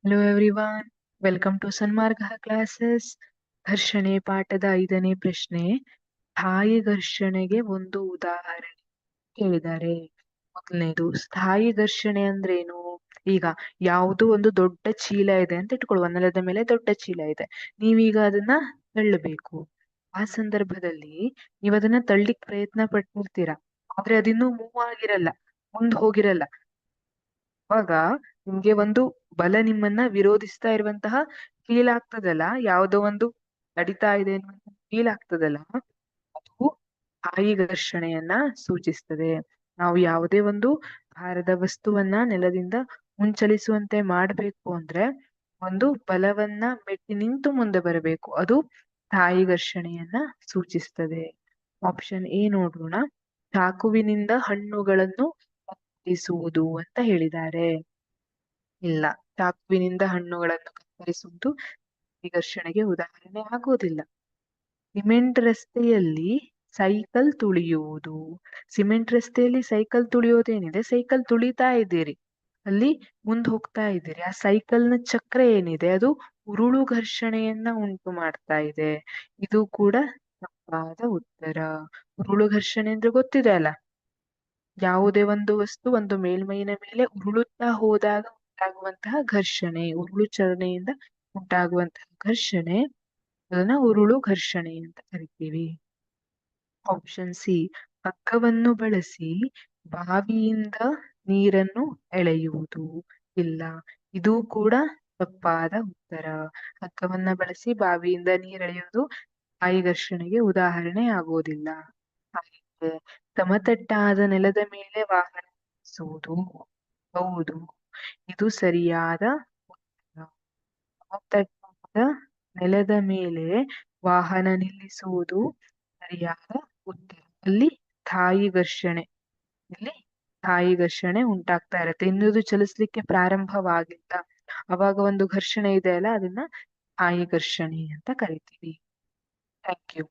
Hello everyone, welcome to Sanmarga classes. ಘರ್ಷಣೆ ಪಾಠದ 5ನೇ ಪ್ರಶ್ನೆ. ಸ್ಥಾಯಿ ಘರ್ಷಣೆಗೆ ಒಂದು ಉದಾಹರಣೆ ಕೇಳಿದ್ದಾರೆ. ಮೊದಲನೇದು, ಸ್ಥಾಯಿ ಘರ್ಷಣೆ ಅಂದ್ರೇನು? ಈಗ ಯಾವುದೋ ಒಂದು ದೊಡ್ಡ ಚೀಲ ಇದೆ ಅಂತ ಇಟ್ಕೊಳ್ಳುವ, ನೆಲದ ಮೇಲೆ ದೊಡ್ಡ ಚೀಲ ಇದೆ. ನೀವೀಗ ಅದನ್ನ ತಳ್ಳಬೇಕು. ಆ ಸಂದರ್ಭದಲ್ಲಿ ನೀವು ಅದನ್ನ ತಳ್ಳಿಕ್ ಪ್ರಯತ್ನ ಪಟ್ಟಿರ್ತೀರಾ, ಆದ್ರೆ ಅದಿನ್ನೂ ಮೂವ್ ಆಗಿರಲ್ಲ, ಮುಂದ್ ಹೋಗಿರಲ್ಲ. ಅವಾಗ ನಿಮ್ಗೆ ಒಂದು ಬಲ ನಿಮ್ಮನ್ನ ವಿರೋಧಿಸ್ತಾ ಇರುವಂತಹ ಫೀಲ್ ಆಗ್ತದಲ್ಲ, ಯಾವುದೋ ಒಂದು ನಡೀತಾ ಇದೆ ಅನ್ನುವಂತ ಫೀಲ್ ಆಗ್ತದಲ್ಲ, ಅದು ಸ್ಥಾಯಿ ಘರ್ಷಣೆಯನ್ನ ಸೂಚಿಸ್ತದೆ. ನಾವು ಯಾವುದೇ ಒಂದು ಭಾರದ ವಸ್ತುವನ್ನ ನೆಲದಿಂದ ಮುಂಚಲಿಸುವಂತೆ ಮಾಡ್ಬೇಕು ಅಂದ್ರೆ ಒಂದು ಬಲವನ್ನ ಮೆಟ್ಟಿ ನಿಂತು ಮುಂದೆ ಬರಬೇಕು. ಅದು ಸ್ಥಾಯಿ ಘರ್ಷಣೆಯನ್ನ ಸೂಚಿಸ್ತದೆ. ಆಪ್ಷನ್ ಎ ನೋಡೋಣ. ಚಾಕುವಿನಿಂದ ಹಣ್ಣುಗಳನ್ನು ಕತ್ತರಿಸುವುದು ಅಂತ ಹೇಳಿದ್ದಾರೆ. ಇಲ್ಲ, ಚಾಕುವಿನಿಂದ ಹಣ್ಣುಗಳನ್ನು ಕತ್ತರಿಸುವುದು ಈ ಘರ್ಷಣೆಗೆ ಉದಾಹರಣೆ ಆಗೋದಿಲ್ಲ. ಸಿಮೆಂಟ್ ರಸ್ತೆಯಲ್ಲಿ ಸೈಕಲ್ ತುಳಿಯುವುದು. ಸಿಮೆಂಟ್ ರಸ್ತೆಯಲ್ಲಿ ಸೈಕಲ್ ತುಳಿಯೋದೇನಿದೆ, ಸೈಕಲ್ ತುಳಿತಾ ಇದ್ದೀರಿ, ಅಲ್ಲಿ ಮುಂದ್ ಹೋಗ್ತಾ ಇದ್ದೀರಿ. ಆ ಸೈಕಲ್ನ ಚಕ್ರ ಏನಿದೆ ಅದು ಉರುಳು ಘರ್ಷಣೆಯನ್ನ ಉಂಟು ಮಾಡ್ತಾ ಇದೆ. ಇದು ಕೂಡ ತಪ್ಪಾದ ಉತ್ತರ. ಉರುಳು ಘರ್ಷಣೆ ಅಂದ್ರೆ ಗೊತ್ತಿದೆ ಅಲ್ಲ, ಯಾವುದೇ ಒಂದು ವಸ್ತು ಒಂದು ಮೇಲ್ಮೈನ ಮೇಲೆ ಉರುಳುತ್ತಾ ಹೋದಾಗ ಉಂಟಾಗುವಂತಹ ಘರ್ಷಣೆ, ಉರುಳು ಚಲನೆಯಿಂದ ಉಂಟಾಗುವಂತಹ ಘರ್ಷಣೆ, ಅದನ್ನ ಉರುಳು ಘರ್ಷಣೆ ಅಂತ ಕರಿತೀವಿ. ಆಪ್ಷನ್ ಸಿ, ಹಗ್ಗವನ್ನು ಬಳಸಿ ಬಾವಿಯಿಂದ ನೀರನ್ನು ಎಳೆಯುವುದು. ಇಲ್ಲ, ಇದು ಕೂಡ ತಪ್ಪಾದ ಉತ್ತರ. ಹಗ್ಗವನ್ನ ಬಳಸಿ ಬಾವಿಯಿಂದ ನೀರೆಳೆಯುವುದು ಸ್ಥಾಯಿ ಘರ್ಷಣೆಗೆ ಉದಾಹರಣೆ ಆಗೋದಿಲ್ಲ. ಹಾಗೆ ಸಮತಟ್ಟಾದ ನೆಲದ ಮೇಲೆ ವಾಹನ ನಿಲ್ಲಿಸುವುದು. ಹೌದು, ಇದು ಸರಿಯಾದ ಉತ್ತರ. ಸಮತಟ್ಟಾದ ನೆಲದ ಮೇಲೆ ವಾಹನ ನಿಲ್ಲಿಸುವುದು ಸರಿಯಾದ ಉತ್ತರ. ಅಲ್ಲಿ ಸ್ಥಾಯಿ ಘರ್ಷಣೆ, ಇಲ್ಲಿ ಸ್ಥಾಯಿ ಘರ್ಷಣೆ ಉಂಟಾಗ್ತಾ ಇರತ್ತೆ. ಇನ್ನುದು ಚಲಿಸ್ಲಿಕ್ಕೆ ಪ್ರಾರಂಭವಾಗಿಲ್ಲ, ಅವಾಗ ಒಂದು ಘರ್ಷಣೆ ಇದೆ ಅಲ್ಲ, ಅದನ್ನ ಸ್ಥಾಯಿ ಘರ್ಷಣೆ ಅಂತ ಕರಿತೀವಿ. Thank you.